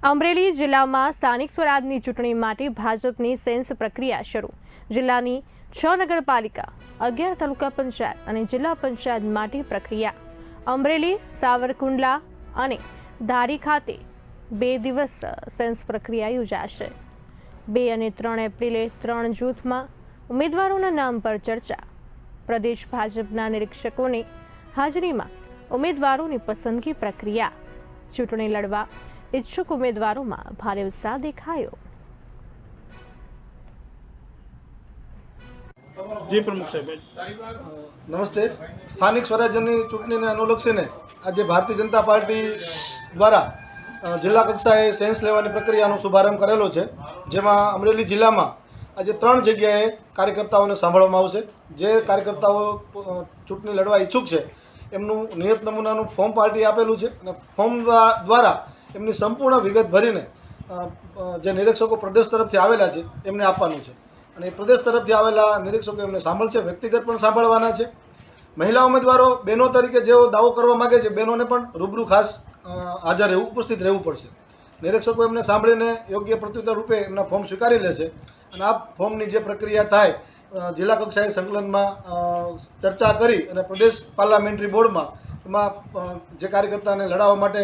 અમરેલી જિલ્લામાં સ્થાનિક સ્વરાજની ચૂંટણી માટે ભાજપની સેન્સ પ્રક્રિયા શરૂ। જિલ્લાની 6 નગરપાલિકા, 11 તાલુકા પંચાયત અને જિલ્લા પંચાયત માટે પ્રક્રિયા। અમરેલી, સાવરકુંડલા અને ધારી ખાતે 2 દિવસ સેન્સ પ્રક્રિયા યોજાશે। 2 અને 3 એપ્રિલે 3 જૂથમાં ઉમેદવારોના નામ પર ચર્ચા। પ્રદેશ ભાજપના નિરીક્ષકોની હાજરીમાં ઉમેદવારોની પસંદગી પ્રક્રિયા। ચૂંટણી લડવા इच्छुक उम्मीदवारों में भारे उत्साह देखायो। जी प्रमुख साहब नमस्ते। स्थानिक स्वराज्यની ચૂંટણીને અનુલક્ષીને આજે ભારતીય જનતા પાર્ટી દ્વારા જિલ્લા કક્ષાએ સેન્સ લેવાની પ્રક્રિયાનો શુભારંભ કરેલો છે, જેમાં અમરેલી જિલ્લામાં આજે 3 જગ્યાએ કાર્યકર્તાઓને સાંભળવામાં આવશે। જે કાર્યકર્તાઓ ચૂંટણી લડવા ઈચ્છુક છે એમનું નિયત નમૂનાનું ફોર્મ પાર્ટી આપેલું છે અને ફોર્મ દ્વારા એમની સંપૂર્ણ વિગત ભરીને જે નિરીક્ષકો પ્રદેશ તરફથી આવેલા છે એમને આપવાનું છે અને એ પ્રદેશ તરફથી આવેલા નિરીક્ષકો એમને સાંભળશે, વ્યક્તિગત પણ સાંભળવાના છે। મહિલા ઉમેદવારો બહેનો તરીકે જેઓ દાવો કરવા માગે છે, બહેનોને પણ રૂબરૂ ખાસ હાજર રહેવું, ઉપસ્થિત રહેવું પડશે। નિરીક્ષકો એમને સાંભળીને યોગ્ય પ્રત્યુત્તર રૂપે એમના ફોર્મ સ્વીકારી લેશે અને આ ફોર્મની જે પ્રક્રિયા થાય જિલ્લા કક્ષાએ સંકલનમાં ચર્ચા કરી અને પ્રદેશ પાર્લામેન્ટરી બોર્ડમાં એમાં જે કાર્યકર્તાને લડાવવા માટે